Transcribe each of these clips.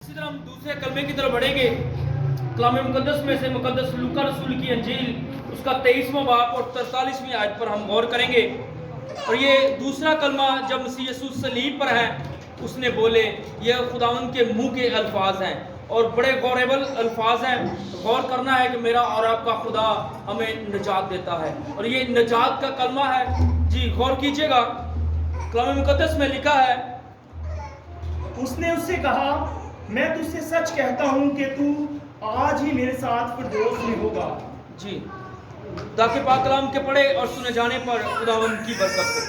इसी तरह हम दूसरे कलमे की तरफ बढ़ेंगे। कलाम मुकद्दस में से मुकद्दस लूका रसूल की अंजील उसका 23वां बाब और 43वीं आयत पर हम गौर करेंगे। और ये दूसरा कलमा जब मसीह यीशु सलीब पर है उसने बोले, यह खुदावंद के मुंह के अल्फाज हैं और बड़े गौरेबल अल्फाज हैं। गौर करना है कि मेरा और आपका खुदा हमें निजात देता है और ये निजात का कलमा है। जी गौर कीजिएगा, कलाम मुकद्दस में लिखा है, उसने उससे कहा, मैं तुझसे सच कहता हूं कि तू आज ही मेरे साथ फिरदौस में होगा। जी ताकि पाक कलाम के पढ़े और सुने जाने पर खुदावंद की बरकत हो।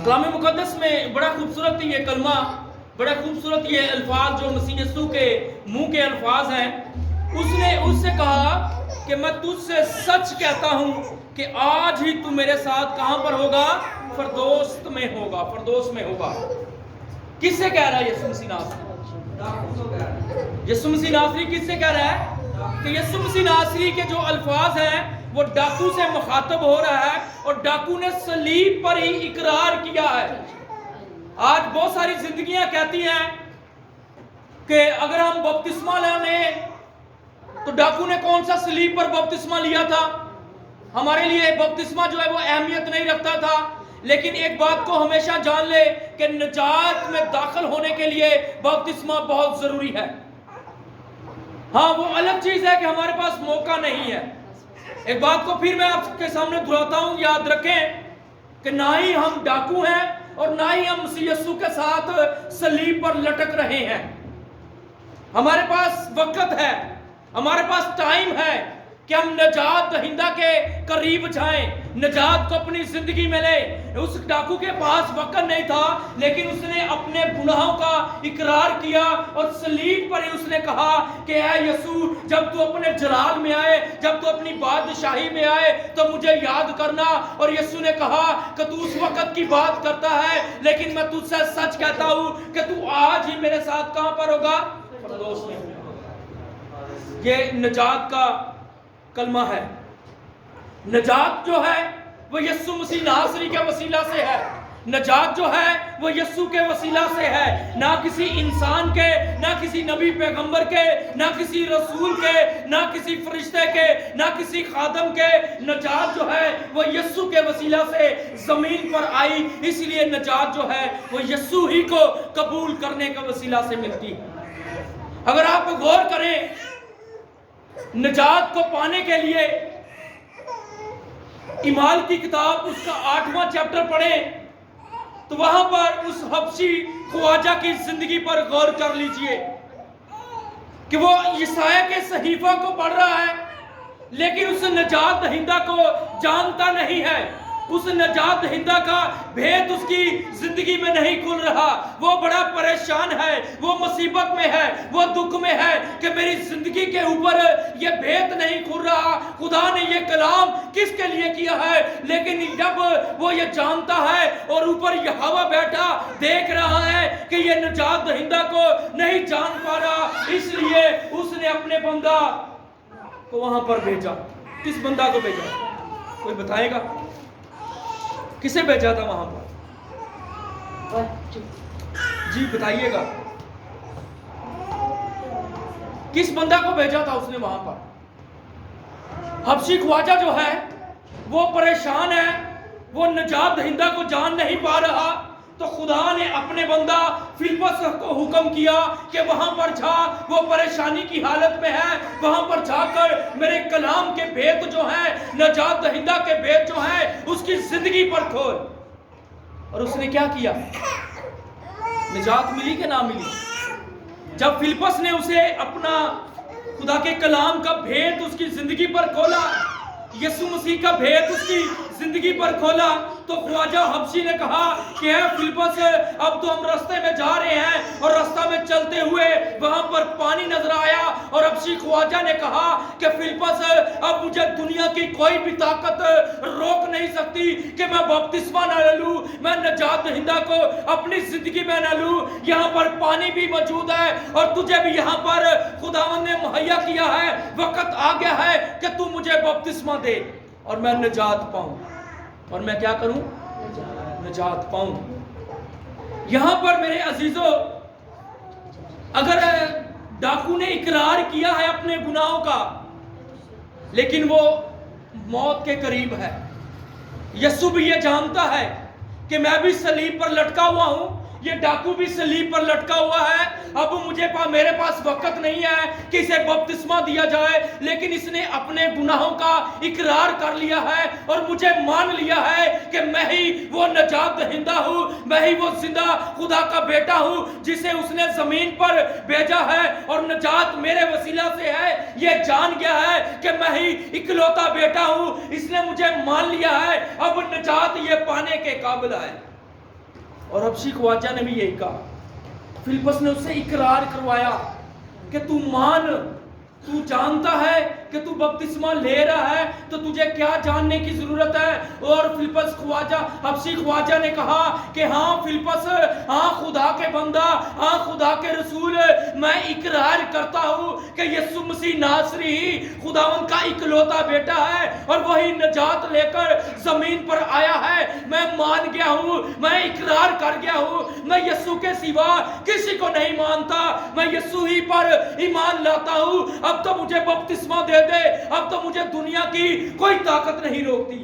कलाम मुकद्दस में बड़ा खूबसूरत ये कलमा, बड़ा खूबसूरत ये अल्फाज जो मसीह यीशु के मुंह के अल्फाज हैं। उसने उससे कहा कि मैं तुझसे सच कहता हूं कि आज ही तू मेरे साथ कहां पर होगा? फिरदौस में होगा, फिरदौस में होगा। किससे कह रहा है यीशु मसीह नासरी? यीशु मसीह नासरी किससे कह रहा है? कि यीशु मसीह नासरी के जो अल्फाज हैं वो डाकू से मुखातब हो रहा है और डाकू ने सलीब पर ही इकरार किया है। आज बहुत सारी जिंदगियां कहती हैं कि अगर हम बपतिस्मा लें तो डाकू ने कौन सा सलीब पर बपतिस्मा लिया था? हमारे लिए बपतिस्मा जो है वो अहमियत नहीं रखता था। लेकिन एक बात को हमेशा जान ले कि निजात में दाखिल होने के लिए बपतिस्मा बहुत जरूरी है। हाँ, वो अलग चीज है कि हमारे पास मौका नहीं है। एक बात को फिर मैं आपके सामने दोहराता हूं, याद रखें कि ना ही हम डाकू हैं और ना ही हम मसीह यीशु के साथ सलीब पर लटक रहे हैं। हमारे पास वक्त है, हमारे पास टाइम है कि हम निजात दहिंदा के करीब जाएं, निजात को अपनी जिंदगी में ले। उस डाकू के पास वक्त नहीं था, लेकिन उसने अपने गुनाहों का इकरार किया और सलीब पर ही उसने कहा कि ऐ यीशु, जब तू अपने जलाल में आए, जब तू अपनी बादशाही में आए तो मुझे याद करना। और यीशु ने कहा कि तू उस वक्त की बात करता है, लेकिन मैं तुझसे सच कहता हूं कि तू आज ही मेरे साथ कहां पर होगा? फिरदौस में। ये निजात का कलमा है। निजात जो है वो यीशु मसीह नासरी के वसीला से है। निजात जो है वो यीशु के वसीला से है, ना किसी इंसान के, ना किसी नबी पैगंबर के, ना किसी रसूल के, ना किसी फरिश्ते के, ना किसी खादम के। निजात जो है वो यीशु के वसीला से जमीन पर आई, इसलिए निजात जो है वो यीशु ही को कबूल करने के वसीला से मिलती है। अगर आप गौर करें, निजात को पाने के लिए इमाल की किताब उसका 8वां चैप्टर पढ़ें तो वहां पर उस हबशी ख्वाजा की जिंदगी पर गौर कर लीजिए कि वो यशाया के सहीफा को पढ़ रहा है, लेकिन उस निजात दहिंदा को जानता नहीं है। उस निजात दहिंदा का भेद उसकी जिंदगी में नहीं खुल रहा। वो बड़ा परेशान है, वो मुसीबत में है, वो दुख में है कि मेरी जिंदगी के ऊपर ये भेद नहीं खुल रहा, खुदा ने ये कलाम किसके लिए किया है। लेकिन जब वो ये जानता है और ऊपर यहोवा बैठा देख रहा है कि ये निजात दहिंदा को नहीं जान पा रहा, इसलिए उसने अपने बंदा को वहां पर भेजा। किस बंदा को भेजा? कोई बताएगा किसे भेजा था वहां पर? जी बताइएगा, किस बंदा को भेजा था उसने वहां पर? हबशी ख्वाजा जो है वो परेशान है, वो निजात दहिंदा को जान नहीं पा रहा, तो खुदा ने अपने बंदा फिलिप्पस को हुक्म किया कि वहां पर जा, वो परेशानी की हालत में है, वहां पर जाकर मेरे कलाम के भेद जो है, निजात दहिंदा के भेद जो है, उसकी जिंदगी पर खोल। और उसने क्या किया? निजात मिली कि ना मिली? जब फिलिप्पस ने उसे अपना खुदा के कलाम का भेद उसकी जिंदगी पर खोला, यीशु मसीह का भेद उसकी जिंदगी पर खोला, तो ख्वाजा हबशी ने कहा कि है फिलिप्पस, अब तो हम रास्ते में जा रहे हैं। और रास्ता में चलते हुए वहां पर पानी नजर आया और हबशी ख्वाजा ने कहा कि फिलिप्पस, अब मुझे दुनिया की कोई भी ताकत रोक नहीं सकती कि मैं बपतिस्मा न ले लूं, मैं निजात दहिंदा को अपनी जिंदगी में न लूं। यहाँ पर पानी भी मौजूद है और तुझे भी यहाँ पर खुदावंद ने मुहैया किया है। वक्त आ गया है कि तू मुझे बपतिस्मा दे और मैं निजात पाऊं। और मैं क्या करूं? निजात पाऊं। यहां पर मेरे अजीजों, डाकू ने इकरार किया है अपने गुनाहों का, लेकिन वो मौत के करीब है। यीशु भी ये जानता है कि मैं भी सलीब पर लटका हुआ हूं, ये डाकू भी सलीब पर लटका हुआ है। अब मेरे पास वक्त नहीं है कि इसे बपतिस्मा दिया जाए, लेकिन इसने अपने गुनाहों का इकरार कर लिया है और मुझे मान लिया है कि मैं ही वो नजात दहिंदा हूँ, मैं ही वो जिंदा खुदा का बेटा हूँ जिसे उसने जमीन पर भेजा है, और नजात मेरे वसीला से है। ये जान गया है कि मैं ही इकलौता बेटा हूँ, इसने मुझे मान लिया है, अब नजात ये पाने के काबिल है। और हबशी ख्वाजा ने भी यही कहा। फिलिप्पस ने उससे इकरार करवाया कि तू मान, तू जानता है कि तू बपतिस्मा ले रहा है, तो तुझे क्या जानने की जरूरत है। और फिलिप्पस ख्वाजा, हबशी ख्वाजा ने कहा कि हाँ फिलिप्पस, हाँ खुदा के बंदा, हाँ खुदा के रसूल, मैं इकरार करता हूँ कि यीशु मसीह नासरी ही खुदावंद का इकलौता बेटा है और वही नजात लेकर जमीन पर आया है। मैं मान गया हूँ, मैं इकरार कर गया हूँ, मैं यीशु के सिवा किसी को नहीं मानता, मैं यीशु ही पर ईमान लाता हूँ। अब तो मुझे बपतिस्मा दे दे, अब तो मुझे दुनिया की कोई ताकत नहीं रोकती।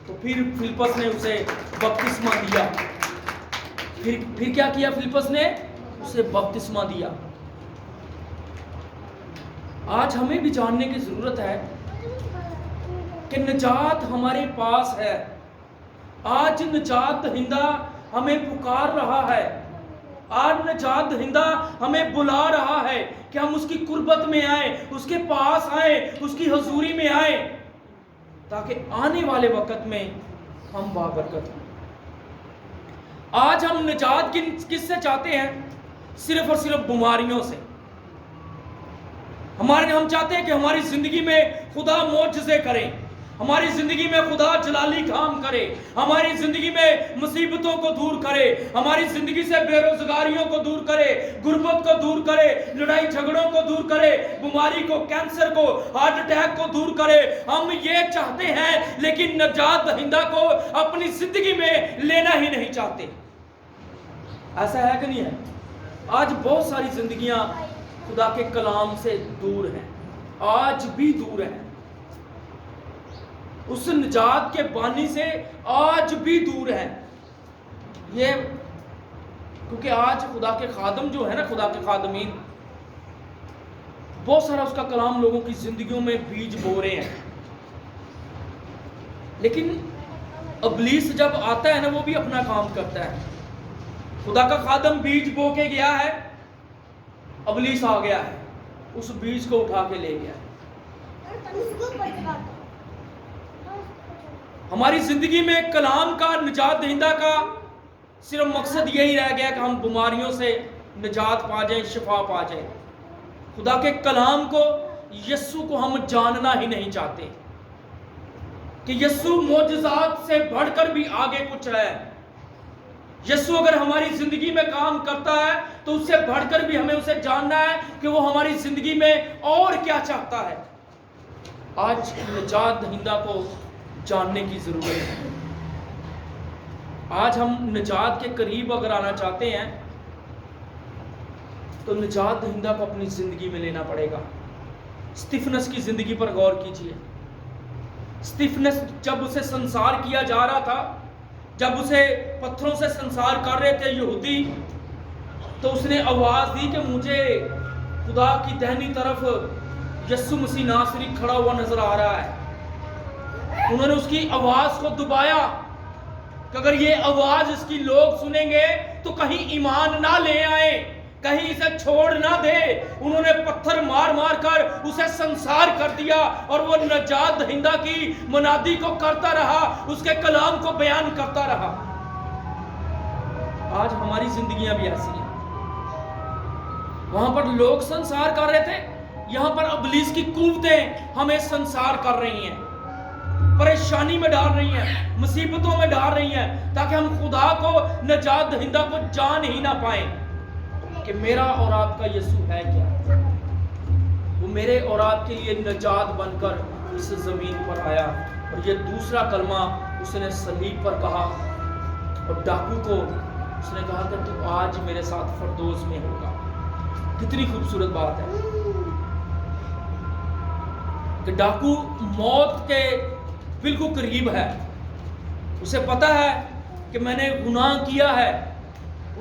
तो फिर फिलिप्पस ने उसे बपतिस्मा दिया। फिर क्या किया फिलिप्पस ने? उसे बपतिस्मा दिया। आज हमें भी जानने की जरूरत है कि नजात हमारे पास है। आज नजात दहिंदा हमें पुकार रहा है, आज नजात दहिंदा हमें बुला रहा है कि हम उसकी कुर्बत में आए, उसके पास आए, उसकी हजूरी में आए, ताकि आने वाले वक्त में हम बाबरकत हों। आज हम निजात किससे चाहते हैं? सिर्फ और सिर्फ बीमारियों से। हम चाहते हैं कि हमारी जिंदगी में खुदा मौजज़े करे, हमारी जिंदगी में खुदा जलाली काम करे, हमारी जिंदगी में मुसीबतों को दूर करे, हमारी जिंदगी से बेरोजगारियों को दूर करे, गुर्बत को दूर करे, लड़ाई झगड़ों को दूर करे, बीमारी को, कैंसर को, हार्ट अटैक को दूर करे। हम ये चाहते हैं, लेकिन नजात दहिंदा को अपनी जिंदगी में लेना ही नहीं चाहते। ऐसा है कि नहीं है? आज बहुत सारी जिंदगियां खुदा के कलाम से दूर हैं, आज भी दूर हैं, उस निजात के बानी से आज भी दूर है। ये क्योंकि आज खुदा के खादम जो है ना, खुदा के खादमीन, बहुत सारा उसका कलाम लोगों की जिंदगियों में बीज बो रहे हैं। लेकिन इब्लीस जब आता है ना, वो भी अपना काम करता है। खुदा का खादम बीज बो के गया है, इब्लीस आ गया है, उस बीज को उठा के ले गया। हमारी जिंदगी में कलाम का, निजात दहिंदा का सिर्फ मकसद यही रह गया कि हम बीमारियों से निजात पा जाएं, शिफा पा जाएं। खुदा के कलाम को, यीशु को हम जानना ही नहीं चाहते कि यीशु मौजज़ात से बढ़कर भी आगे कुछ है। यीशु अगर हमारी जिंदगी में काम करता है तो उससे बढ़कर भी हमें उसे जानना है कि वो हमारी जिंदगी में और क्या चाहता है। आज निजात दहिंदा को जानने की जरूरत है। आज हम निजात के करीब अगर आना चाहते हैं तो निजात दहिंदा को अपनी जिंदगी में लेना पड़ेगा। स्तिफनस की जिंदगी पर गौर कीजिए। स्तिफनस जब उसे संसार किया जा रहा था, जब उसे पत्थरों से संसार कर रहे थे यहूदी, तो उसने आवाज दी कि मुझे खुदा की दाहिनी तरफ यीशु मसीह नासरी खड़ा हुआ नजर आ रहा है। उन्होंने उसकी आवाज को दबाया कि अगर ये आवाज इसकी लोग सुनेंगे तो कहीं ईमान ना ले आए, कहीं इसे छोड़ ना दे। उन्होंने पत्थर मार मार कर उसे संसार कर दिया और वो नजात दहिंदा की मुनादी को करता रहा, उसके कलाम को बयान करता रहा। आज हमारी जिंदगियां भी ऐसी हैं। वहां पर लोग संसार कर रहे थे, यहां पर इब्लीस की कुव्वतें हमें संसार कर रही हैं, परेशानी में डाल रही हैं, मुसीबतों में डाल रही हैं, ताकि हम खुदा को, नजात दहिंदा को जान ही ना पाएं कि मेरा और आपका यीशु है क्या। वो मेरे और आपके लिए नजात बनकर इस जमीन पर आया। और ये दूसरा कलमा उसने सलीब पर कहा, और डाकू को उसने कहा कि तू आज मेरे साथ फरदौस में होगा। कितनी खूबसूरत बात है कि डाकू मौत के बिल्कुल करीब है, उसे पता है कि मैंने गुनाह किया है।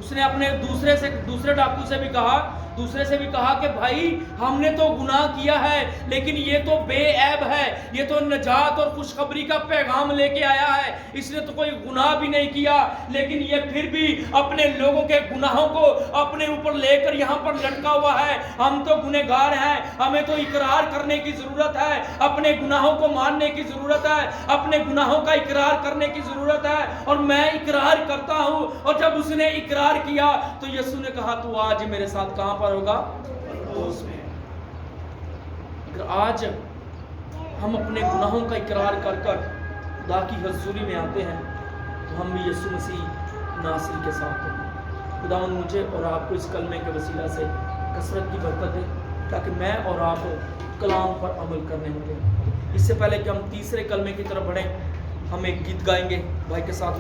उसने अपने दूसरे डाकू से भी कहा कि भाई हमने तो गुनाह किया है, लेकिन ये तो बेऐब है, ये तो नजात और खुशखबरी का पैगाम लेके आया है, इसने तो कोई गुनाह भी नहीं किया, लेकिन ये फिर भी अपने लोगों के गुनाहों को अपने ऊपर लेकर यहाँ पर लटका हुआ है। हम तो गुनहगार हैं, हमें तो इकरार करने की जरूरत है, अपने गुनाहों को मानने की जरूरत है, अपने गुनाहों का इकरार करने की जरूरत है। और मैं इकरार करता हूँ। और जब उसने इकरार किया तो यीशु ने कहा तू आज मेरे साथ कहां पर होगा? परदोस में। अगर आज हम अपने गुनाहों का इकरार कर कर खुदा की हज़ूरी में आते हैं तो हम भी यीशु मसीह नासरी के साथ होंगे। खुदावंद मुझे और आपको इस कलमे के वसीला से कसरत की बरकत दे, ताकि मैं और आप कलाम पर अमल करने होंगे। इससे पहले कि हम तीसरे कलमे की तरफ बढ़ें, हम एक गीत गाएंगे भाई के साथ।